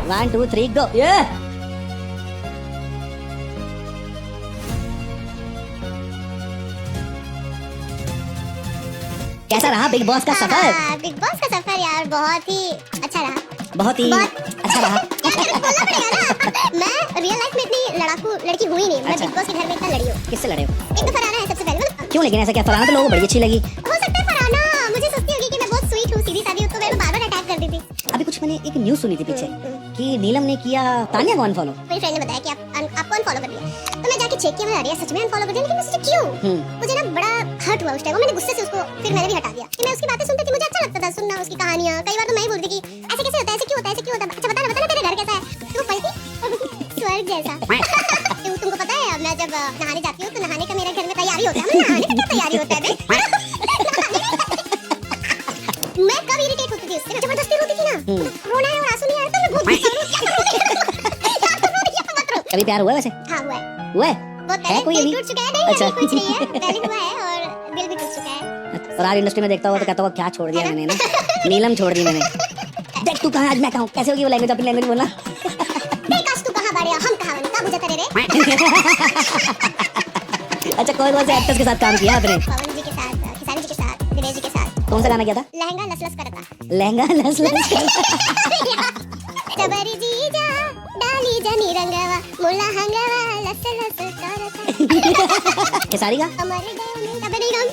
1 2 3 गो। ये कैसा रहा बिग बॉस का सफर? बिग बॉस का सफर यार बहुत ही अच्छा रहा। बहुत ही अच्छा रहा। मैं रियल लाइफ में इतनी लड़ाकू लड़की हुई नहीं। मैं अच्छा। बिग बॉस के घर में इतना लड़ी हूँ। किससे लड़े हो? एक तो फरहाना है सबसे पहले। मतलब क्यों लेकिन ऐसा क्या? फरहाना तो लोगों को बड़ी अच्छी लगी। हो सकता है फरहाना मुझे सोचती होगी कि मैं बहुत स्वीट हूँ, सीधी सादी हूँ, तो मैं बार-बार अटैक कर देती थी। अभी कुछ मैंने एक न्यूज़ सुनी थी पीछे कि नीलम ने किया तानिया को अनफॉलो। मेरी फ्रेंड ने बताया कि आपको अनफॉलो कर दिया। तो मैं जाके चेक किया, मैं अरे सच में अनफॉलो कर दिया। लेकिन मैं सोची क्यों? मुझे ना बड़ा हर्ट हुआ उस टाइम। मैंने गुस्से से उसको फिर मैंने भी हटा दिया। कि मैं उसकी बातें सुनती थी, मुझे अच्छा लगता था सुनना उसकी कहानियां। कई बार तो मैं ही बोलती कि ऐसे कैसे होता है, ऐसे क्यों होता है, ऐसे क्यों होता है? अच्छा बता ना तेरे घर कैसा है? तो वो पलटी स्वर्ग जैसा। तुमको पता है मैं जब नहाने जाती हूँ तो नहाने का मेरे घर में तैयारी होता है। मैं नहाने का क्या तैयारी होता है बे? मैं कब इरिटेट होती थी उससे, जबरदस्ती रोती थी ना। रोना है और आंसू नहीं आ रहा तो मैं बहुत गुस्सा हूँ। कभी प्यार हुआ है वैसे? हाँ हुआ है। हुआ है? बहुत है कोई पहले अभी? दिल टूट चुका है। नहीं अच्छा। अभी कुछ नहीं है, पहले हुआ है और दिल भी टूट चुका है। और आज इंडस्ट्री में देखता हुआ तो कहता हुआ क्या छोड़ दिया मैंने ना। नीलम छोड़ दी मैंने। देख तू कहाँ, आज मैं कहूँ कैसे होगी वो लैंग्वेज, अपनी लैंग्वेज बोलना। देख आज तू कहाँ बाड़े, हम कहाँ बने, का बुझा तेरे रे। अच्छा कौन से एक्टर्स के साथ काम किया आपने? पवन जी के साथ, खेसारी जी के साथ, दिनेश जी के साथ। कौन सा गाना किया था? लहंगा लस लस करता। लहंगा लस लस। जबरी जी जा डाली जनी रंगवा मुला हंगवा लस लस करता। खेसारी का? हमारे गाँव में तबरी गाँव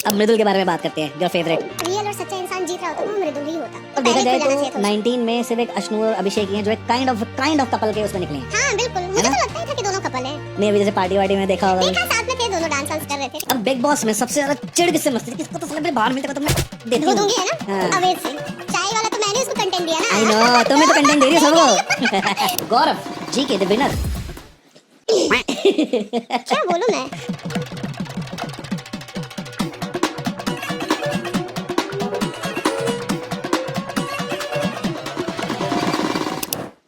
अब मृदुल के बारे में बात करते हैं, योर फेवरेट। रियल और सच्चा इंसान जीत रहा होता वो मृदुल ही होता। अब देखा जाए पहले खुल जाना तो चाहिए 19 में सिर्फ एक अश्नु और अभिषेक ही हैं जो एक काइंड ऑफ कपल के उसमें निकले हैं। था। हाँ बिल्कुल, मुझे तो लगता ही था कि दोनों कपल हैं। मैं अभी जैसे पार्टी वार्टी में देखा होगा। देखा साथ में थे, दोनों डांस वांस कर रहे थे। अब बिग बॉस में सबसे ज्यादा चिढ़ किससे मस्ती थी? किसको तो साले बाहर मिलता तो मैं देती वो हूँ। दूंगी है ना हाँ। अवेद से। चाय वाला तो मैंने उसको कंटेंट दिया ना। आई नो, तुम्हें तो कंटेंट दे रही हो सबको। गौरव जी के द विनर। क्या बोलूं मैं?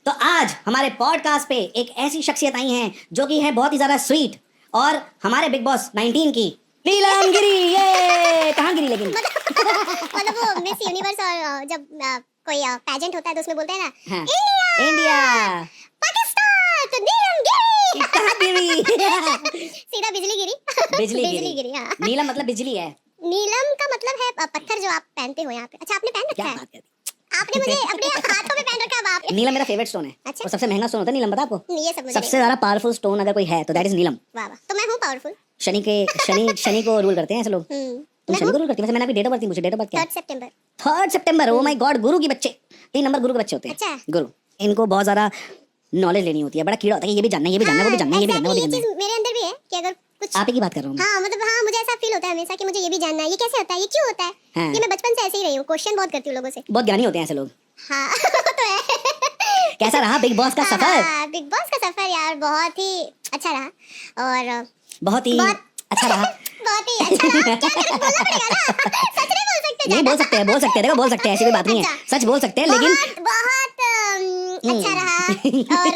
तो आज हमारे पॉडकास्ट पे एक ऐसी शख्सियत आई हैं जो कि है बहुत ही ज्यादा स्वीट और हमारे बिग बॉस 19 की नीलम गिरी। ये कहाँ गिरी लेकिन? मतलब वो मिस यूनिवर्स और जब कोई पेजेंट होता है तो उसमें बोलते हैं ना हाँ। इंडिया इंडिया पाकिस्तान तो नीलम गिरी। कहाँ गिरी? सीधा बिजली गिरी। बिजली बिजली गिरी हाँ। नीलम मतलब बिजली है। नीलम का मतलब है पत्थर जो आप पहनते हो यहाँ पे। अच्छा आपने पहन क्या रखा है? बात करती? आपने मुझे अपने हाथों में पहन रखा है आपने। नीलम मेरा फेवरेट स्टोन है। अच्छा। और सबसे महंगा स्टोन होता है नीलम, पता है आपको? ये सब मुझे सबसे ज्यादा पावरफुल स्टोन अगर कोई है तो दैट इज नीलम। वाह वाह, तो मैं हूँ पावरफुल। शनि को रूल करते हैं ऐसे लोग। तुम शनि को रूल करती हो? वैसे मैंने अभी डेट ऑफ बर्थ मुझे डेट ऑफ बर्थ क्या है? 3 सितंबर। 3 सितंबर। ओ माय गॉड, गुरु के बच्चे 3 नंबर गुरु के बच्चे होते हैं। अच्छा। गुरु, इनको बहुत ज्यादा नॉलेज लेनी होती है, बड़ा कीड़ा होता है कि ये भी जानना है, ये भी जानना है, वो भी जानना है, ये भी जानना है, वो भी ये जानना है। चीज मेरे अंदर भी है कि अगर कुछ आप ही की बात कर रहा हूँ मैं। हाँ मतलब हाँ मुझे ऐसा फील होता है हमेशा कि मुझे ये भी जानना है, ये कैसे होता है, ये क्यों होता है। हाँ। ये मैं बचपन से ऐसे ही रही हूँ, क्वेश्चन बहुत करती हूँ लोगों से। बहुत ज्ञानी होते हैं ऐसे लोग। हाँ तो है। कैसा रहा बिग बॉस का सफर? बिग बॉस का सफर यार बहुत ही अच्छा रहा और बहुत ही अच्छा रहा। बहुत ही अच्छा रहा। क्या करें, बोलना पड़ेगा ना। सच नहीं बोल सकते? नहीं बोल सकते हैं, बोल सकते हैं, देखो बोल सकते हैं, ऐसी कोई बात नहीं है। अच्छा। सच बोल सकते हैं लेकिन बहुत अच्छा रहा और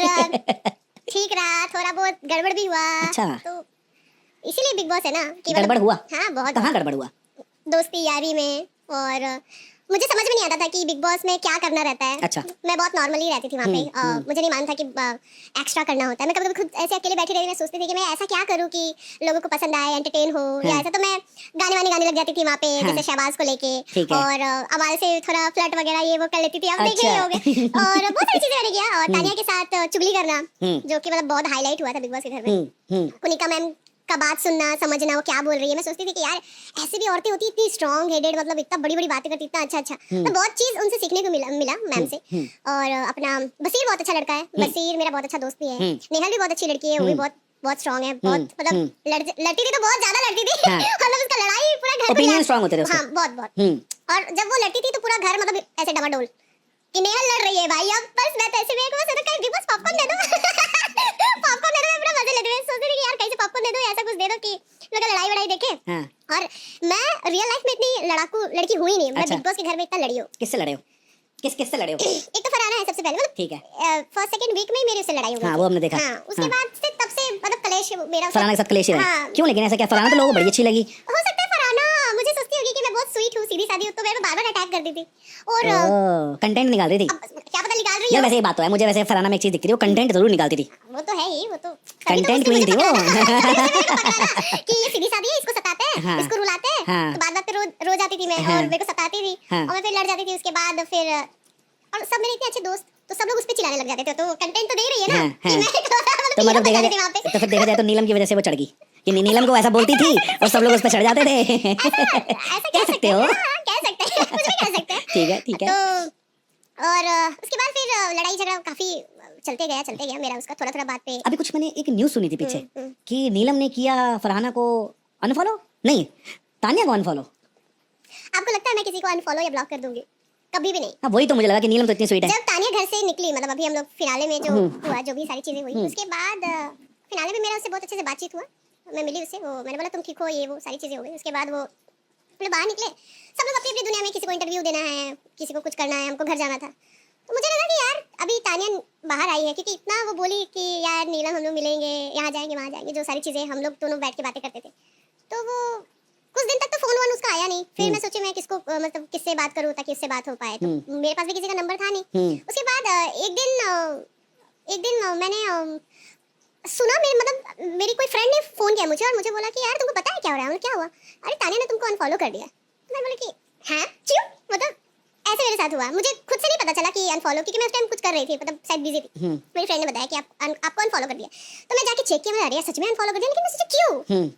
ठीक रहा, थोड़ा बहुत गड़बड़ भी हुआ। अच्छा। तो इसीलिए बिग बॉस है ना कि गड़बड़ हुआ? हाँ बहुत। कहाँ गड़बड़ हुआ? दोस्ती यारी में। और मुझे समझ में नहीं आता था कि बिग बॉस में क्या करना रहता है। अच्छा। मैं बहुत नॉर्मली रहती थी वहाँ पे। मुझे नहीं मालूम था कि एक्स्ट्रा करना होता है। मैं कभी-कभी खुद ऐसे अकेले बैठी रहती, मैं सोचती थी कि मैं ऐसा क्या करूँ कि लोगों को पसंद आए, एंटरटेन हो या ऐसा। तो मैं गाने लग जाती थी वहाँ पे, जैसे शहबाज को लेके। और अमाल से थोड़ा फ्लर्ट वगैरह ये वो कर लेती थी। अब देख रहे होगे। और बहुत सारी चीजें मैंने किया। और तानिया के साथ चुगली करना जो कि मतलब बहुत हाईलाइट हुआ था बिग बॉस के घर में। कुनिका मैम का बात सुनना, समझना वो क्या बोल रही है। मैं सोचती थी कि यार ऐसी भी औरतें होती, इतनी स्ट्रॉन्ग हेडेड, मतलब इतना बड़ी बातें करती, इतना अच्छा। तो बहुत चीज उनसे सीखने को मिला मैम से। और अपना बसीर बहुत अच्छा लड़का है। बसीर मेरा बहुत अच्छा दोस्त भी है। नेहल भी बहुत अच्छी लड़की है, वो भी बहुत स्ट्रॉन्ग है। बहुत मतलब लड़ती थी तो बहुत ज्यादा लड़ती थी। मतलब उसका लड़ाई पूरा घर में ओपिनियन स्ट्रांग होते थे उसके। हाँ बहुत। और जब वो लड़ती थी तो पूरा घर मतलब ऐसे डमाडोल कि नेहल लड़ रही है भाई। अब बस मैं तो ऐसे में बस पॉपकॉर्न दे दो। पॉपकॉर्न दे दो, मैं पूरा मजे लेती हूँ। सोचती थी कि यार कैसे पॉपकॉर्न दे दो, ऐसा कुछ दे दो कि लोग लड़ाई देखे। और मैं रियल लाइफ में इतनी लड़ाकू लड़की हुई नहीं। मैं बिग बॉस के घर में इतना लड़ी हूँ। किससे लड़े हो? किससे लड़े हो? एक तो फरहाना है सबसे पहले, मतलब ठीक है। फर्स्ट सेकंड वीक में ही मेरी उससे लड़ाई हुई। हाँ वो हमने देखा। हाँ उसके बाद से तब से मतलब कलेश मेरा फरहाना के साथ कलेश ही रहे। हाँ। क्यों लेकिन ऐसा क्या? फरहाना तो लोगों को बड़ी अच्छी लगी। हो सकता है फरहाना मुझे सोचती होगी कि मैं बहुत स्वीट हूँ, सीधी सादी हूँ, तो मैं बार-बार अटैक कर देती थी। और कंटेंट निकाल रही थी। यार वैसे ये बात तो है, मुझे वैसे फरहाना में एक चीज दिखती थी, वो कंटेंट जरूर निकालती थी। वो तो है ही, वो तो कंटेंट क्वीन थी वो। कि ये सीधी सादी है, इसको सताते हैं, हाँ, इसको रुलाते हैं। हाँ, तो बाद बात पे रो जाती थी मैं, हाँ, और मेरे को सताती थी, हाँ, और मैं फिर लड़ जाती थी उसके बाद। फिर और सब मेरे इतने अच्छे दोस्त, तो सब लोग उस पे चिल्लाने लग जाते थे। तो कंटेंट तो दे रही है ना, हाँ, कि हाँ। मैं तो मतलब देखा थी वहाँ पे। जाए तो फिर देखा जाए तो नीलम की वजह से वो चढ़ गई कि नीलम को ऐसा बोलती थी और सब लोग उस पर चढ़ जाते थे। ऐसा कह सकते हो। हाँ, कह सकते हैं, कुछ भी कह सकते हैं। ठीक है, ठीक है। तो और उसके बाद फिर लड़ाई झगड़ा काफी चलते गया मेरा उसका, थोड़ा थोड़ा बात पे। अभी कुछ मैंने एक न्यूज़ सुनी थी पीछे हम्म। कि नीलम ने किया फरहाना को अनफॉलो, नहीं तानिया को अनफॉलो। आपको लगता है मैं किसी को अनफॉलो या ब्लॉक कर दूंगी? कभी भी नहीं। हाँ वही तो मुझे लगा कि नीलम तो इतनी स्वीट है। जब तानिया घर से निकली, मतलब अभी हम लोग फिनाले में जो हुआ, जो भी सारी चीजें हुई, उसके बाद फिनाले में मेरा उससे बहुत अच्छे से बातचीत हुआ। मैं मिली उससे, वो मैंने बोला तुम ठीक हो, ये वो सारी चीजें हो गई। उसके बाद वो हम लोग बाहर निकले, सब लोग अपनी अपनी दुनिया में, किसी को इंटरव्यू देना है, किसी को कुछ करना है, हमको घर जाना था। तो मुझे लगा कि यार अभी तानिया बाहर आई है, क्योंकि इतना वो बोली कि यार नीलम हम लोग मिलेंगे, यहाँ जाएंगे वहाँ जाएंगे, जो सारी चीजें हम लोग दोनों बैठ के बातें करते थे। तो वो कुछ दिन तक तो फोन वोन उसका आया नहीं। फिर मैं सोची मैं किसको मतलब किससे बात करूँ ताकि उससे बात हो पाए। तो मेरे पास भी किसी का नंबर था नहीं। उसके बाद एक दिन मैंने सुना, मेरे मतलब मेरी कोई फ्रेंड ने फोन किया मुझे और मुझे बोला कि यार तुमको पता है क्या हो रहा है? क्या हुआ? अरे तानिया ने तुमको अनफॉलो कर दिया। तो मैं बोली कि हाँ क्यों, मतलब ऐसे मेरे साथ हुआ। मुझे खुद से नहीं पता चला कि अनफॉलो, क्योंकि मैं उस टाइम कुछ कर रही थी, मतलब शायद बिजी थी। मेरी फ्रेंड ने बताया कि आपको अनफॉलो कर दिया। तो मैं जाके चेक किया, मैं अरे सच में अनफॉलो कर दिया। लेकिन मैं सोचा क्यों,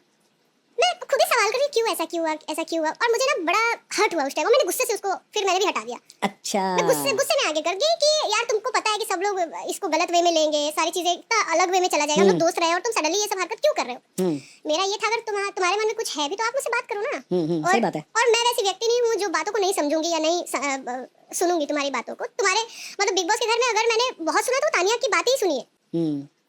मैं खुद ही सवाल कर रही क्यों ऐसा क्यों हुआ, ऐसा क्यों हुआ। और मुझे ना बड़ा हर्ट हुआ उस टाइम, और मैंने गुस्से से उसको फिर मैंने भी हटा दिया। अच्छा, मैं गुस्से में आगे कर गई कि यार तुमको पता है कि सब लोग इसको गलत वे में लेंगे, सारी चीजें इतना अलग वे में चला जाएगा, हम लोग दोस्त रहे और तुम सडनली ये सब हरकत क्यों कर रहे हो। मेरा ये था, अगर तुम्हारे मन में कुछ है भी तो आप मुझसे बात करो ना। सही बात है। और मैं वैसी व्यक्ति नहीं हूँ जो बातों को नहीं समझूंगी या नहीं सुनूंगी तुम्हारी बातों को। तुम्हारे मतलब बिग बॉस के घर में अगर मैंने बहुत सुना तो तानिया की बातें ही सुनी है।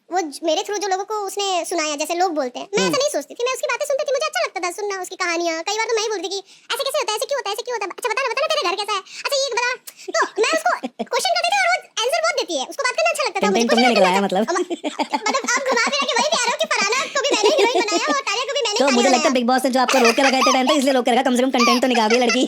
वो मेरे थ्रू जो लोगों को उसने सुनाया, जैसे लोग बोलते हैं, मैं ऐसा नहीं सोचती थी। मैं उसकी बातें सुनती थी, मुझे अच्छा लगता था सुनना उसकी कहानियां। कई बार तो मैं ही बोलती थी कि ऐसे कैसे होता है, ऐसे क्यों होता है, ऐसे क्यों होता है, अच्छा बता ना तेरे घर कैसा है, अच्छा ये बता। तो मैं उसको क्वेश्चन करती थी और वो आंसर बहुत देती है। उसको बात करना अच्छा लगता था। मुझे तुमने निकलाया मतलब आप घुमा फिरा के वही पे आ रहे हो कि फरहाना को भी मैंने हीरोइन बनाया और तानिया को भी मैंने तो ही मुझे लगता है बनाया। बिग बॉस ने जो आपको रोक के रखा इतने टाइम तक, इसलिए रोक के रखा, कम से कम कंटेंट तो निकाल दी लड़की।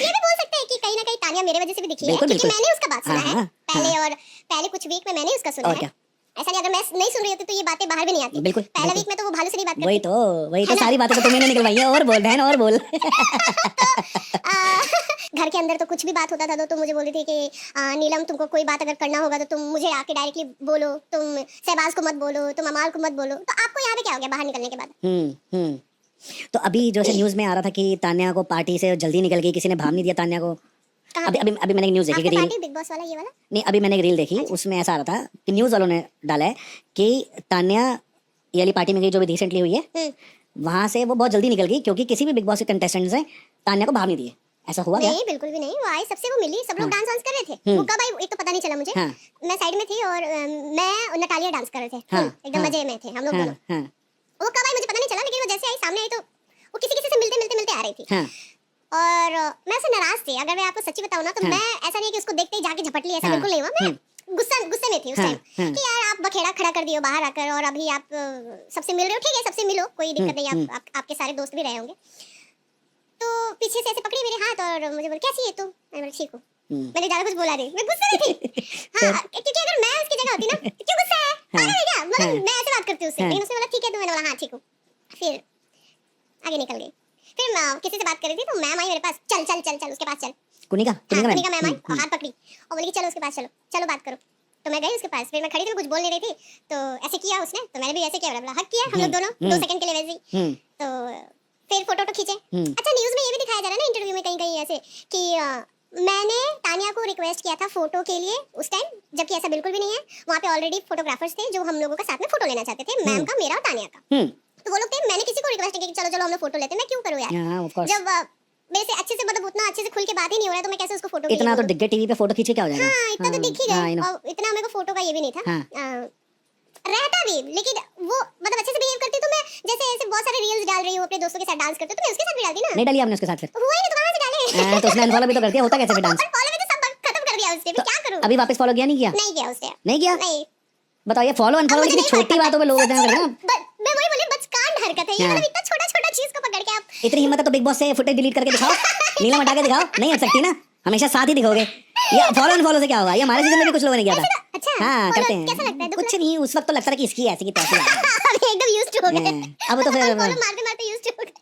ये भी बोल सकते हैं कि कहीं ना कहीं तानिया मेरे वजह से भी दिखी है, बिल्कुल, क्योंकि बिल्कुल। मैंने उसका बात सुना हाँ, है पहले, हाँ। और पहले कुछ वीक में मैंने उसका सुना और है। क्या? ऐसा नहीं, अगर मैं नहीं सुन रही होती तो ये बातें बाहर भी नहीं आती। बिल्कुल, पहला बिल्कुल। वीक में तो वो भालू से नहीं बात वही करती। तो है ना? सारी बातें तो तुमने निकलवाई है। और बोल बहन, और बोल। घर के अंदर तो कुछ भी बात होता था तो मुझे बोलती थी कि नीलम तुमको कोई बात अगर करना होगा तो तुम मुझे आके डायरेक्टली बोलो, तुम शहबाज को मत बोलो, तुम अमाल को मत बोलो। तो आपको यहाँ पे क्या हो गया बाहर निकलने के बाद? तो अभी जो से न्यूज में आ रहा था कि तान्या को पार्टी से जल्दी निकल गई, किसी ने भाव नहीं दिया तान्या को। कहाँ अभी पे? अभी अभी मैंने एक न्यूज देखी कि आपने रील, पार्टी बिग बॉस वाला ये वाला? नहीं अभी मैंने एक रील देखी, उसमें ऐसा आ रहा था कि न्यूज वालों ने डाला है कि तान्या ये वाली पार्टी में गई जो भी रिसेंटली हुई है, वहां से वो बहुत जल्दी निकल गई क्योंकि किसी भी बिग बॉस के कंटेस्टेंट ने तान्या को भाव नहीं दिए। ऐसा हुआ क्या? नहीं बिल्कुल भी नहीं। वो आई, सबसे वो मिली, सब लोग डांस वांस कर रहे थे। वो कब आई एक तो पता नहीं चला मुझे। मैं साइड में थी और मैं और नटालिया डांस कर रहे थे, एकदम मजे में थे हम लोग दोनों। वो कब आई मुझे पता नहीं चला, लेकिन वो जैसे आई सामने आई तो वो किसी से मिलते आ रही थी। और मैं उससे नाराज थी। अगर मैं आपको सच्ची बताऊं ना तो मैं ऐसा नहीं कि उसको देखते ही जाके झपट ली, ऐसा बिल्कुल नहीं हुआ। मैं गुस्से में थी उस टाइम कि यार आप बखेड़ा खड़ा कर दियो बाहर आकर, और अभी आप सबसे मिल रहे हो, ठीक है सबसे मिलो, कोई दिक्कत नहीं, आपके सारे दोस्त भी रहे होंगे। तो पीछे से ऐसे पकड़ी मेरे हाथ और मुझे बोली कैसी है तू? मैंने बोला ठीक हूँ। मैंने ज्यादा कुछ बोला नहीं, मैं गुस्से में थी। हाँ, क्योंकि अगर मैं उसकी जगह होती ना, क्यों गुस्सा है पागल है क्या, मतलब मैं ऐसे बात करती हूँ उससे। लेकिन उसने बोला ठीक है, तो मैंने बोला हाँ ठीक हूँ। फिर आगे निकल गई। फिर किसी से बात कर रही थी तो मैम आई मेरे पास, चल चल चल चल उसके पास चल। कुनिका मैम आई और हाथ पकड़ी और बोली कि चलो उसके पास चलो, चलो बात करो। तो मैं गई उसके पास। फिर मैं खड़ी थी, कुछ बोल नहीं रही थी, तो ऐसे किया उसने, तो मैंने भी ऐसे किया, बोला हक किया हम लोग दोनों 2 सेकंड के लिए वैसे ही। तो फिर फोटो खींचे। अच्छा न्यूज़ में ये भी दिखाया जा रहा है ना, इंटरव्यू में कहीं ऐसे कि मैंने तानिया को रिक्वेस्ट किया था फोटो के लिए उस टाइम, जबकि ऐसा बिल्कुल भी नहीं है। वहाँ पे ऑलरेडी फोटोग्राफर्स थे जो हम लोगों का साथ में फोटो लेना चाहते थे, मैम का, मेरा और तानिया का। तो वो लोग थे, मैंने किसी को रिक्वेस्ट नहीं की चलो चलो हम लोग फोटो लेते हैं। मैं क्यों करूँ यार, जब मेरे से अच्छे से मतलब उतना अच्छे से खुल के बात ही नहीं हो रहा है तो मैं कैसे उसको फोटो इतना तो दिख गया टीवी पे, फोटो खींचे क्या हो जाएगा। हाँ इतना तो दिख ही गया, और इतना मेरे को फोटो का ये भी नहीं था। रहता भी, लेकिन वो मतलब अच्छे से बिहेव करती तो मैं जैसे ऐसे बहुत सारे रील्स डाल रही हूँ अपने दोस्तों के साथ डांस करते, तो मैं उसके साथ भी डालती ना। नहीं डाली आपने उसके साथ? फिर हुआ ही नहीं तो कहां से डाले। तो उसने अनफॉलो भी तो कर दिया, होता कैसे फिर डांस? फॉलो में तो सब खत्म कर दिया उसने, फिर क्या करूं? अभी वापस फॉलो किया नहीं किया? नहीं किया उसने। नहीं किया? नहीं। बताओ ये फॉलो अनफॉलो कितनी छोटी बातों पे लोग इतना करना। मैं वही बोली, बचकान हरकत है ये, मतलब इतना छोटा-छोटा चीज को पकड़ के आप। इतनी हिम्मत है तो बिग बॉस से फुटेज डिलीट करके दिखाओ, नीलम हटा के दिखाओ। नहीं हट सकती ना, हमेशा साथ ही दिखोगे। ये फॉलो अनफॉलो से क्या होगा, ये हमारे सीजन में भी कुछ लोगों ने किया था। अच्छा हाँ follow करते हैं। कैसा लगता है? कुछ नहीं, उस वक्त तो लगता था कि इसकी ऐसी की तैसी है। अभी एकदम यूज्ड हो गए। अब तो फिर फॉलो मारते मारते यूज्ड हो गए।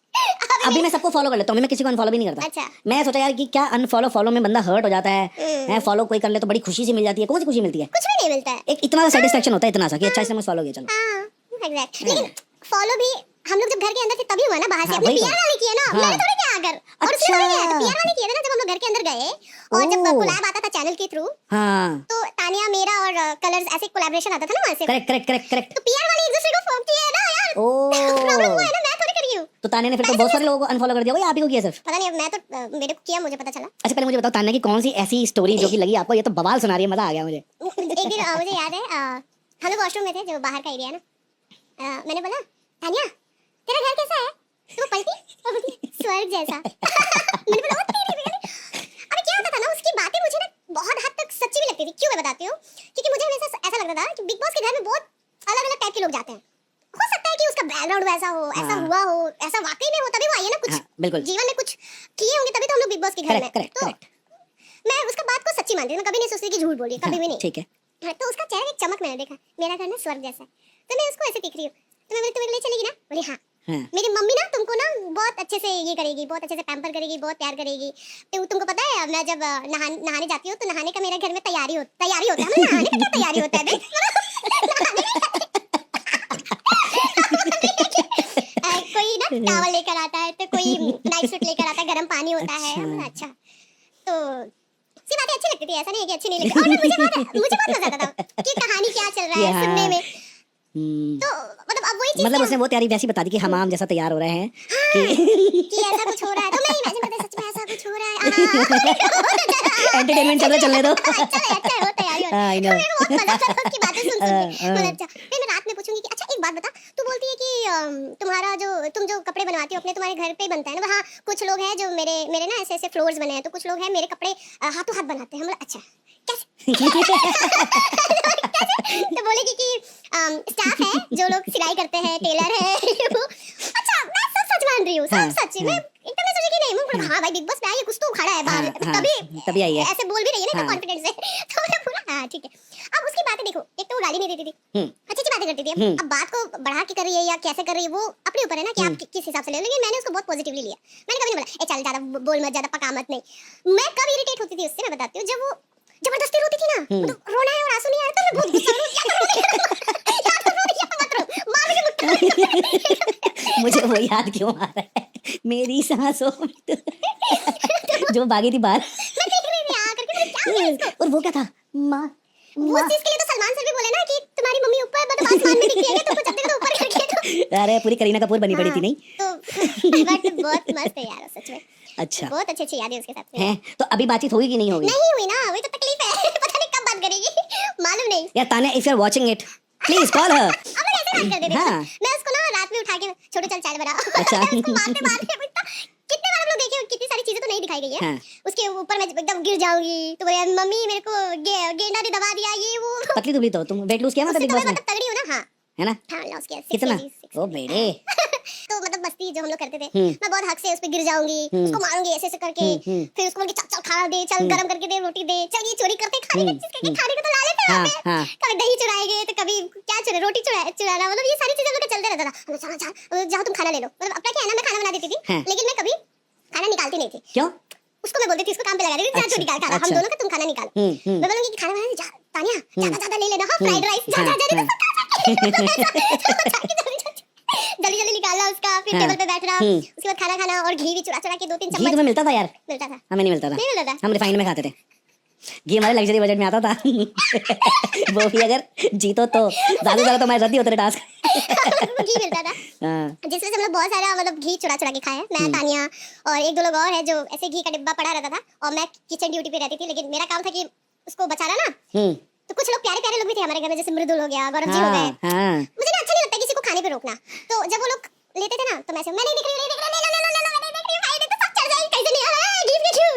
अभी मैं सबको फॉलो कर लेता हूँ, मैं किसी को अनफॉलो भी नहीं करता। अच्छा। मैं सोचा यार कि क्या अनफॉलो फॉलो में बंदा हर्ट हो जाता है, फॉलो कोई कर ले तो बड़ी खुशी सी मिल जाती है। कौन सी खुशी मिलती है? कुछ भी नहीं मिलता है। एक इतना सेटिस्फेक्शन होता है, इतना सा कि अच्छा इसने मुझे फॉलो किया, चलो। हाँ एग्जैक्ट। लेकिन फॉलो भी हम लोग जब घर के अंदर थे तभी हुआ ना, बाहर से हाँ, अपने वही तो। पीआर वाले किए ना, हाँ। मैंने थोड़ी किया अगर। और उसने अच्छा। थोड़ी किया, तो पीआर वाले किए थे ना जब हम लोग घर के अंदर गए, और जब ओह। कोलैब आता था चैनल के थ्रू, हाँ तो तानिया मेरा और कलर्स ऐसे कोलैबोरेशन आता था ना वहां से, करेक्ट करेक्ट करेक्ट करेक्ट। तो पीआर वाले एक दूसरे को फॉलो किए ना यार। ओ प्रॉब्लम हुआ है ना, मैं थोड़ी करी हूं। तो तान्या ने फिर तो बहुत सारे लोगों को अनफॉलो कर दिया होगा, या आप ही को किया सिर्फ? पता नहीं, अब मैं तो मेरे को किया, मुझे पता चला। अच्छा पहले मुझे बताओ तान्या की कौन सी ऐसी स्टोरी जो कि लगी आपको ये तो बवाल सुना रही है, मजा आ गया मुझे। एक दिन मुझे याद है, हम लोग वॉशरूम में थे, जो बाहर का एरिया है ना, मैंने बोला तानिया तेरा घर कैसा है? तो वो पलटी और बोलती स्वर्ग जैसा। मैंने बोला ओ तेरी बेटी। अबे क्या होता था ना, उसकी बातें मुझे ना बहुत हद तक सच्ची भी लगती थी। क्यों मैं बताती हूँ, क्योंकि मुझे हमेशा ऐसा लगता था कि बिग बॉस के घर में बहुत अलग अलग टाइप के लोग जाते हैं। हो सकता है कि उसका बैकग्राउंड वैसा हो, ऐसा हाँ। हुआ हो, ऐसा वाकई में हो, तभी वो आई है ना, कुछ हाँ, बिल्कुल। जीवन में कुछ किए होंगे तभी तो हम लोग बिग बॉस के घर में। करेक्ट करेक्ट तो करेक्ट। मैं उसका बात को सच्ची मानती हूँ, मैं कभी नहीं सोचती कि झूठ बोल रही है, कभी भी नहीं। ठीक है। हाँ, तो उसका चेहरे एक चमक मैंने देखा, मेरा घर ना स्वर्ग जैसा है। तो मैं उसको ऐसे दिख रही हूँ, तो मैं बोली तुम मेरे लिए चलेगी ना? बोली हाँ। हाँ। मेरी मम्मी ना तुमको ना बहुत अच्छे से ये करेगी, बहुत अच्छे से पैम्पर करेगी, बहुत प्यार करेगी। तो तुमको पता है मैं जब नहाने जाती हूँ तो नहाने का मेरे घर में तैयारी होता है। मतलब नहाने का क्या तैयारी होता है बे? कोई ना टॉवल लेकर आता है, तो कोई नाइट सूट लेकर आता है, गर्म पानी होता है। अच्छा। अच्छा तो सी बातें अच्छी लगती थी, ऐसा नहीं है कि अच्छी नहीं लगती। और ना मुझे बहुत मजा आता था कि कहानी क्या चल रहा है Yeah. सुनने में। हम्म, तो मतलब अब वही चीज मतलब उसने वो तैयारी वैसी बता दी कि हमाम जैसा तैयार हो रहे हैं कि ऐसा कुछ हो रहा है, तो मैं इमेजिन करती सच में ऐसा कुछ हो रहा है। एंटरटेनमेंट चल रहा, चलने दो। अच्छा है, वो तैयारी हो I know. तो मेरे को बहुत मजा आता था उसकी बातें सुन के। हाँ। मतलब अच्छा फिर मैं रात में पूछूंगी कि अच्छा एक बात बता, तू बोलती है कि तुम्हारा तुम जो कपड़े बनवाती हो अपने, तुम्हारे घर पे ही बनता है ना? हाँ कुछ लोग हैं जो मेरे मेरे ना ऐसे ऐसे फ्लोर्स बने हैं, तो कुछ लोग हैं मेरे कपड़े हाथों हाथ बनाते हैं। हम बोला अच्छा कैसे? तो बोलेगी कि स्टाफ है जो लोग सिलाई करते हैं, टेलर है। अच्छा मैं सब सच मान रही हूँ, हाँ, सब सच। मैं एकदम नहीं सोची कि नहीं, मैं बोला हाँ भाई बिग बॉस में आई है, कुछ तो उखाड़ा है बाहर, हाँ, तभी आई है। ऐसे बोल भी रही है ना हाँ। कॉन्फिडेंस से। तो मैं बोला हाँ ठीक है। अब उसकी बातें देखो, एक तो वो गाली नहीं देती थी, अच्छी अच्छी बातें करती थी। अब बात को बढ़ा के कर रही है या कैसे कर रही है वो अपने ऊपर है ना कि आप किस हिसाब से ले। लेकिन मैंने उसको बहुत पॉजिटिवली लिया। मैंने कभी नहीं बोला ए चल ज्यादा बोल मत, ज्यादा पका मत, नहीं। मैं कब इरिटेट होती थी उससे मैं बताती हूँ, जब वो जबरदस्ती रोती थी ना, मतलब रोना है और आंसू नहीं आया तो मैं बहुत गुस्सा हूं। मुझे वो याद क्यों आ रहा है, मेरी सांसों में तो जो भागी थी बाहर। मैं देख रही थी आकर के, क्या हो गया इसको? और वो क्या था, माँ वो चीज के लिए तो सलमान सर भी बोले ना कि तुम्हारी मम्मी ऊपर मतलब आसमान में दिखती है, तुमको जब देखो तो ऊपर करके तो अरे पूरी करीना कपूर बनी पड़ी थी नहीं? तो बट बहुत मस्त है यार सच में। अच्छा बहुत अच्छी अच्छी यादें उसके साथ में। है, तो अभी बातचीत होगी कि नहीं होगी? नहीं हुई ना, वही तो तकलीफ है। पता नहीं कब बात करेगी, मालूम नहीं। यार Tanya if you are watching it please call her. अब मैं ऐसे बात कर देती हाँ। हूँ। मैं उसको ना रात में उठा के छोटे चल चाय बना। अच्छा। उसको मारते मारते कितने बार हम लोग देखे, कितनी सारी चीजें तो नहीं दिखाई गई है। हाँ। उसके ऊपर मैं एकदम गिर जाऊंगी तो बोले मम्मी मेरे को गेंडा ने दबा दिया, ये वो। पतली दुबली तो तुम वेट लूज किया ना उससे बिग तो बॉस मैं में, मतलब तगड़ी हूँ ना। हाँ है ना? हाँ लॉस किया 6 कितना? kgs, ओ बेटे। तो मतलब मस्ती जो हम लोग करते थे, मैं बहुत हक से उस पे गिर जाऊंगी, उसको मारूंगी ऐसे ऐसे करके, फिर उसको बोलूंगी चल चल खाना दे, चल गरम करके दे, रोटी दे, चल ये चोरी करते खाने का चीज करके खाने को तो ला लेते हैं वहाँ पे। हाँ। कभी दही चुराएंगे तो कभी क्या चुरा, रोटी चुराना, मतलब ये सारी चीजें हम लोग का चलते रहता था। चल चल जाओ तुम खाना ले लो। मतलब अपना क्या है ना, मैं खाना बना देती थी हाँ। लेकिन मैं कभी खाना निकालती नहीं थी। क्यों? उसको मैं बोलती थी, इसको काम पे लगा देती थी, जा अच्छा, तू निकाल खाना, हम अच्छा। दोनों का तुम खाना निकालो। मैं बोलूंगी कि खाना बनाने जा तानिया, ज्यादा ज्यादा ले लेना, हाँ फ्राइड राइस हाँ, ज्यादा हाँ। जल्दी जल्दी निकालना उसका, फिर हाँ। टेबल पे बैठना, उसके बाद खाना खाना और घी भी चुरा चुरा के 2-3 घी चम्मच तुम्हें मिलता था यार? मिलता था। हमें नहीं मिलता था, नहीं मिलता था। हम रिफाइंड में खाते थे। घी हमारे लग्जरी बजट में आता था। वो भी अगर जीतो तो ज्यादा से ज्यादा तो हमारे रद्दी होते थे टास्क। घी मिलता था हाँ। जिसमें से हम लोग बहुत सारा मतलब घी चुरा चुरा के खाए। मैं तानिया और एक दो लोग और है जो ऐसे घी का डिब्बा पड़ा रहता था, और मैं किचन ड्यूटी पे रहती थी, लेकिन मेरा काम था कि उसको बचाना ना। तो कुछ लोग प्यारे प्यारे लोग भी थे हमारे घर में, जैसे मृदुल हो गया, गौरव जी हो गए। मुझे ना अच्छा नहीं लगता किसी को खाने पे रोकना, तो जब वो लोग लेते थे ना तो मैं नहीं दिख रही, ले लो, मैं नहीं देख रही, भाई तो सब चढ़ जाएगी, कैसे नहीं आ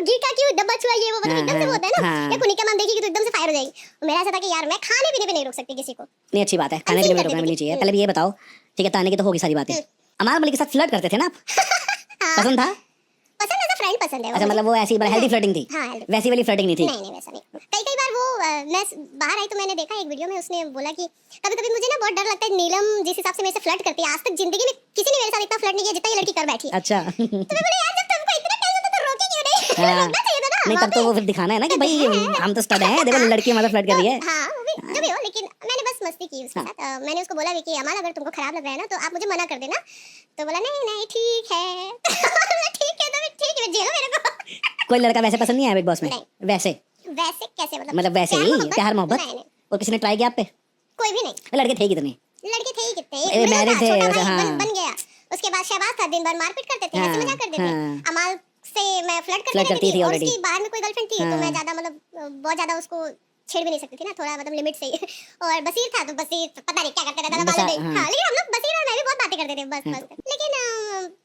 घी का क्यों डब्बा छुआ, ये वो मतलब एकदम से होता है ना, या कुनिका मैम देखेगी तो एकदम से फायर हो जाएगी। मेरा ऐसा था कि यार मैं खाने पीने पे नहीं रोक सकती किसी को। नहीं अच्छी बात है, खाने पीने में रोकना भी नहीं चाहिए। पहले भी ये बताओ, ठीक है ताने की तो होगी सारी बातें, अमार मलिक के साथ फ्लर्ट करते थे ना आप? पसंद था? पसंद एज अ फ्रेंड पसंद है वो अच्छा, मतलब वो ऐसी हेल्दी फ्लर्टिंग थी, हाँ, healthy। वैसी वाली फ्लर्टिंग नहीं थी। नहीं वैसा नहीं। कई बार वो मैं बाहर आई तो मैंने देखा एक वीडियो में, उसने बोला कि कभी-कभी मुझे ना बहुत डर लगता है, नीलम जिस हिसाब से मेरे से फ्लर्ट करती है, आज तक जिंदगी में किसी ने मेरे साथ इतना फ्लर्ट नहीं किया जितना ये लड़की कर बैठी है। अच्छा। तो मैं बोली यार जब तुमको इतना टेंशन था तो रोकी क्यों नहीं? हाँ। रोकना चाहिए था ना। नहीं, तब तो वो फिर दिखाना है ना कि भाई हम तो स्टड हैं, देखो लड़की हमारा फ्लर्ट कर रही है। हाँ, वो भी जो भी हो, लेकिन मैंने बस मस्ती की उसके साथ। मैंने उसको बोला भी कि अमन अगर तुमको खराब लग रहा है ना तो आप मुझे मना कर देना। तो बोला नहीं नहीं ठीक है। ठीक है तो फिर ठीक है, झेलो मेरे को। कोई लड़का वैसे पसंद नहीं आया बिग बॉस में? नहीं। वैसे वैसे कैसे मतलब? मतलब वैसे ही प्यार मोहब्बत? नहीं नहीं, और किसी ने ट्राई किया आप पे? कोई भी नहीं। लड़के थे कितने? लड़के थे ही कितने, ए, एक मिनट मैरिड था, थे, छोटा अच्छा, भाई हाँ। बन गया। उसके बाद शहबाज था, दिन भर मारपीट करते थे, हाँ, हंसी मजाक करते थे। हाँ। अमाल से मैं फ्लर्ट फ्लर्ट करती करती थी और already। उसकी बाहर में कोई गर्लफ्रेंड थी, तो हाँ। मैं ज्यादा मतलब बहुत ज्यादा उसको छेड़ भी नहीं सकती थी ना, थोड़ा मतलब लिमिट से ही। और बसीर था तो बसीर पता नहीं क्या करते रहता था, मालूम नहीं। हाँ। हाँ, लेकिन हम लोग बसीर और मैं भी बहुत बातें करते थे बस हाँ। बस। लेकिन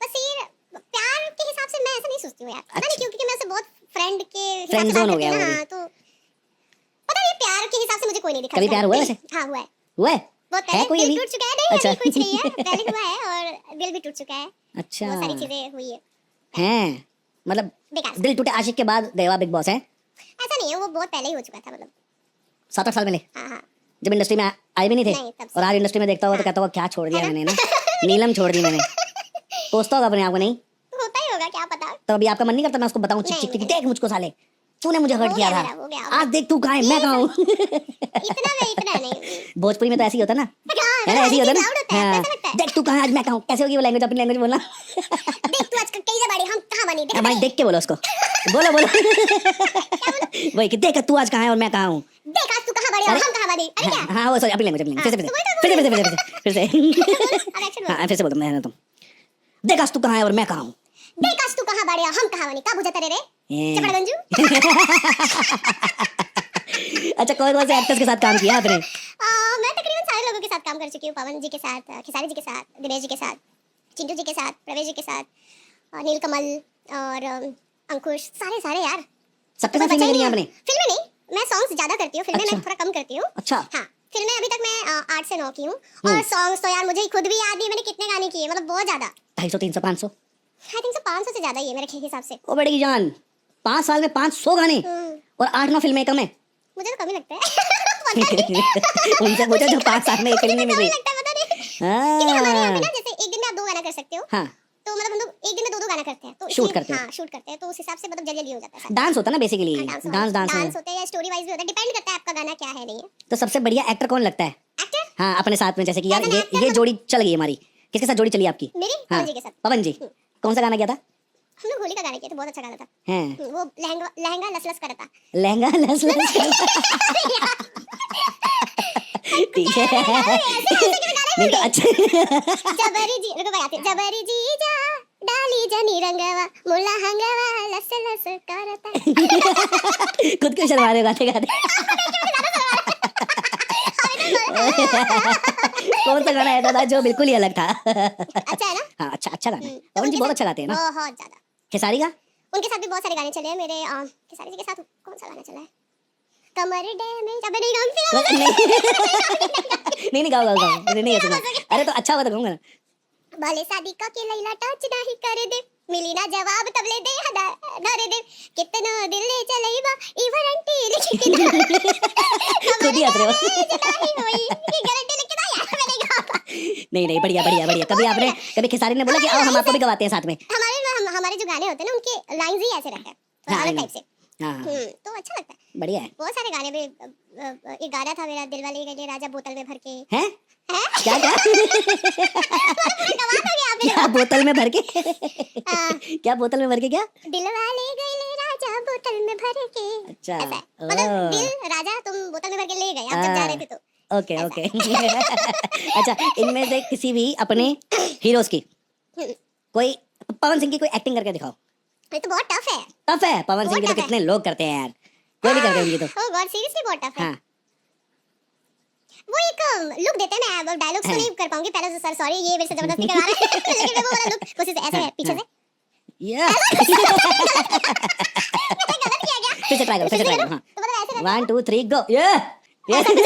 बसीर प्यार के हिसाब से मैं ऐसा नहीं सोचती हूँ यार, पता नहीं क्यों, क्योंकि मैं उसे बहुत फ्रेंड के हिसाब Friend से बात zone हो करती गया हूँ ना। वो हाँ, तो पता नहीं प्यार के हिसाब से मुझे कोई नहीं दिखा। कभी प्यार हुआ है वैसे? हाँ हुआ है। हुआ है? बहुत है पहले कोई दिल अभी? टूट चुका है, नहीं अच्छा। अभी कुछ नहीं है, पहले हुआ है और दिल भी टूट चुका है, अच्छा। बहुत सारी चीजें हुई है। हैं, मतलब बेकार दिल टूटे आशिक के बाद देवा बिग बॉस है? ऐसा नहीं है, वो बहुत पहले ही हो चुका था मतलब। 7-8 साल पहले, हाँ हाँ, जब इंडस्ट्री में आए भी नहीं थे? नहीं, तब से। और आज इंडस्ट्री में देखता हुआ तो कहता होगा क्या छोड़ दिया है ना? मैंने ना, नीलम छोड़ दी मैंने। सोचता होगा अपने आप को नहीं? होता ही होगा, क्या पता। तो अभी आपका मन नहीं करता मैं उसको बताऊं चिक नहीं, चिक चिक, नहीं। देख मुझको साले, तूने मुझे हर्ट हो किया गया था, मेरा, हो गया। आज देख तू कहाँ है, मैं कहाँ हूँ। इतना नहीं। भोजपुरी में तो ऐसे ही होता ना, हाँ, है ना, ऐसे ही होता ना। loud होता है, हाँ, कैसा लगता है? देख तू कहाँ है, आज मैं कहाँ हूँ, कैसे होगी वो लैंग्वेज, अपनी लैंग्वेज बोलना। देख तू आज कई से बड़ी, हम कहाँ बनी, देख भाई देख के बोलो उसको, बोलो बोलो। वही कि देख तू आज कहाँ है और मैं कहाँ हूँ। देख आज तू कहाँ बड़ी और हम कहाँ बनी। अरे क्या? हाँ वो सॉरी, अपनी लैंग्वेज, फिर से तो फिर से अब एक्शन बोल। हाँ फिर से बोलता मैं तुम, देख आज तू कहाँ है और मैं कहाँ हूँ। देख आज तू कहाँ बड़ी और हम कहाँ बनी, का बुझा तेरे रे ये। चपड़ गंजू। अच्छा, कौन कौन से एक्टर्स के साथ काम किया आपने? मैं तकरीबन सारे लोगों के साथ काम कर चुकी हूँ, पवन जी के साथ, खेसारी जी के साथ, दिनेश जी के साथ, चिंटू जी के साथ, प्रवेश जी के साथ, नीलकमल और अंकुश, सारे यार। सबके साथ फिल्में करी हैं आपने? फिल्में नहीं, मैं सॉन्ग्स ज्यादा करती हूँ, फिल्में अच्छा। मैं थोड़ा कम करती हूँ। अच्छा। हाँ, फिल्में अभी तक मैं 8 से 9 की हूँ। और सॉन्ग्स तो यार मुझे खुद भी याद नहीं मैंने कितने गाने किए, मतलब बहुत ज्यादा। 250, 300, 500? आई थिंक 500 से ज्यादा ही है मेरे हिसाब से। ओ बड़ी जान, 5 साल में 500 गाने और 8-9 फिल्में कम है? मुझे तो कम ही लगता है। पता नहीं। उनसे पूछो जो 5 साल में एक फिल्म नहीं मिल कम ही रही। लगता है, पता नहीं। क्योंकि हमारे यहाँ पे हाँ ना जैसे एक दिन में आप 2 गाना कर सकते हो, हाँ, तो मतलब हम लोग एक दिन में 2 गाना करते हैं, तो शूट इसलिए- करते हो। हाँ शूट करते हैं, तो उस हिसाब से मतलब जल्दी हो जाता है। डांस होता है ना बेसिकली, डांस होते हैं या स्टोरी वाइज भी होता है, डिपेंड करता है आपका गाना क्या है नहीं है। तो सबसे बढ़िया एक्टर कौन लगता है? एक्टर हाँ अपने साथ में, जैसे कि यार As an actor ये जोड़ी चल गई हमारी, किसके साथ जोड़ी चली आपकी? मेरी हाँ पवन जी के साथ। पवन जी, कौन सा गाना किया था? हम लोग होली का गाना किया था, बहुत अच्छा गाना था। हैं, वो लहंगा लस लस कर रहा था। लहंगा लस लस ठीक है। नहीं तो अच्छा। जबरी जी, रुको गाते, जबरी जी जा डाली जनी रंगवा मुला हंगवा लस लस करता। खुद को शर्मा रहे हो गाते गाते। कौन सा गाना ऐसा था जो बिल्कुल ही अलग था? अच्छा है ना? हाँ अच्छा गाना है, तो पवन जी उनके बहुत साथ अच्छा गाते हैं ना। बहुत ज्यादा। खेसारी का? उनके साथ भी बहुत सारे गाने चले हैं मेरे। खेसारी जी के साथ कौन सा गाना चला है? कमर डैमेज, अबे नहीं गाऊंगी। नहीं गाओ नहीं सुना। अरे तो अच्छा होगा तो गाऊंगा ना। भले शादी का के लैला टच नहीं करे दे, मिली ना जवाब तब ले दे धरे दे, कितना दिल ले चलेबा ई वारंटी लिख के दे। खुद ही हंस रहे हो। नहीं होई ये गारंटी लिख के दे यार, मैंने कहा। नहीं बढ़िया। कभी खेसारी ने बोला कि आओ हम आपको भी गवाते हैं साथ में? हमारे जो गाने होते हैं ना उनके लाइंस ही ऐसे रहते हैं, थोड़ा हाँ, अलग टाइप से। हाँ तो अच्छा लगता है। बढ़िया है। बहुत सारे गाने भी। एक गाना था मेरा, दिल वाले गले राजा बोतल में भर के। हैं? हैं? क्या गवा हो गया आपने। क्या बोतल में भर के? हाँ। क्या बोतल में भर के क्या? दिल वाले गले राजा बोतल में भर के। अच्छा। ऐसा है। मतलब दिल राजा तुम बोतल में भर के ले गए आप जब जा रहे थे तो। ओके। अच्छा, इनमें से किसी भी अपने हीरोज की कोई, पवन सिंह की कोई एक्टिंग करके दिखाओ। ये तो बहुत टफ है। टफ है? पवन सिंह की तो बहुत tough कितने लोग करते हैं यार, कोई भी करते हैं उनकी तो। ओह गॉड, सीरियसली बहुत टफ है। हाँ वो एक लुक देते हैं, मैं डायलॉग्स तो नहीं कर पाऊंगी पहले से। सर सॉरी, ये मेरे से जबरदस्ती करवा रहे हैं। लेकिन मैं वो वाला लुक कोशिश ऐसे है पीछे से। या गलत किया क्या? फिर से ट्राई करो हाँ। तो मतलब ऐसे 1 2 3 गो। ये कर लेते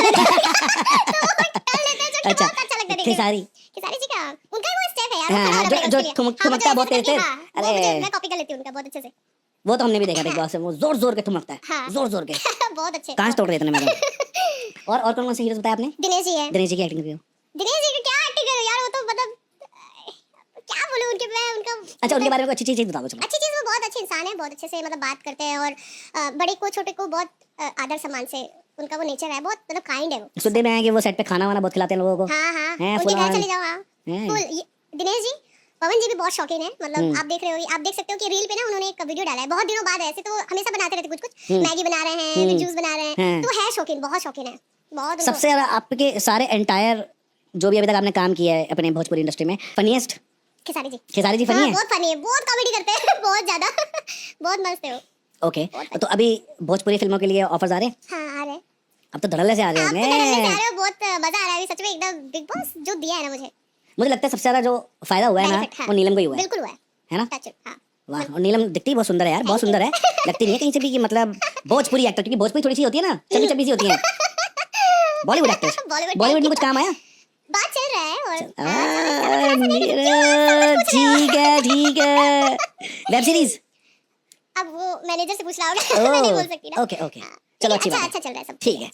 हैं जो कि अच्छा, बहुत अच्छा लगता है देखने में। खेसारी खेसारी जी का उनका वो स्टेप है यार, हाँ, खड़ा होना जो- पड़ेगा जो उसके लिए। ठुमक- हाँ, ठुमकता मुझे बहुत ऐसा तेज-तेज। हाँ, वो अरे। मुझे मैं कॉपी कर लेती हूँ उनका बहुत अच्छे से। वो तो हमने भी देखा बिग बॉस से, वो जोर जोर के ठुमकता है, हाँ। जोर जोर के। बहुत अच्छे। कांच तोड़ रहे थे मेरे। और कौन कौन से हीरोज बताया आपने? दिनेश जी है। दिनेश जी की एक्टिंग की हो। दिनेश जी की क्या एक्टिंग करूँ यार, वो तो मतलब क्या बोलूँ उनके, मैं उनका अच्छा, उनके बारे में कोई अच्छी चीज बता दो चलो। अच्छी चीज, वो बहुत अच्छे इंसान है, बहुत अच्छे से मतलब बात करते हैं और बड़े को छोटे को बहुत आदर सम्मान से, उनका वो नेचर है, बहुत मतलब काइंड है वो। सुनने में आया कि वो सेट पे खाना वाना बहुत खिलाते हैं लोगों को। हाँ हाँ, हैं, उनके घर फुल चले जाओ। हाँ हैं। फुल दिनेश जी, पवन जी भी बहुत शौकीन है, मतलब आप देख रहे हो, आप देख सकते हो कि रील पे ना उन्होंने एक वीडियो डाला है बहुत दिनों बाद, ऐसे तो हमेशा बनाते रहते कुछ कुछ, मैगी बना रहे हैं, जूस बना रहे हैं, तो है शौकीन, बहुत शौकीन है, बहुत उनको। सबसे ज्यादा आपके सारे एंटायर जो भी अभी तक आपने काम किया है अपने भोजपुरी इंडस्ट्री में, फनीएस्ट खेसारी जी। खेसारी जी फनी हाँ, है? बहुत फनी है, बहुत कॉमेडी करते हैं बहुत ज्यादा बहुत मस्त है वो। ओके, तो अभी भोजपुरी फिल्मों के लिए ऑफर्स आ रहे हैं? हाँ आ रहे हैं। अब तो धड़ल्ले से आ रहे आप तो धड़ल्ले से आ होंगे। रहे हो, बहुत मजा आ रहा है अभी सच में एकदम, बिग बॉस जो दिया है ना मुझे, मुझे लगता है सबसे ज्यादा जो फायदा हुआ है ना, benefit, हाँ, वो नीलम को ही हुआ बिल्कुल हुआ है ना? टच हाँ। वाह, और नीलम दिखती बहुत सुंदर है यार, बहुत सुंदर है। लगती नहीं है कहीं से भी कि मतलब भोजपुरी एक्टर, क्योंकि भोजपुरी थोड़ी सी होती है ना, चबी चबी सी होती है। बॉलीवुड एक्टर, बॉलीवुड में कुछ काम आया? बात चल रहा है और ठीक है, ठीक है। Web series? अब वो मैनेजर से पूछना होगा मैं नहीं बोल सकती ना। ओके, ओके, चलो अच्छी अच्छा बात है। अच्छा चल रहा है सब, ठीक है।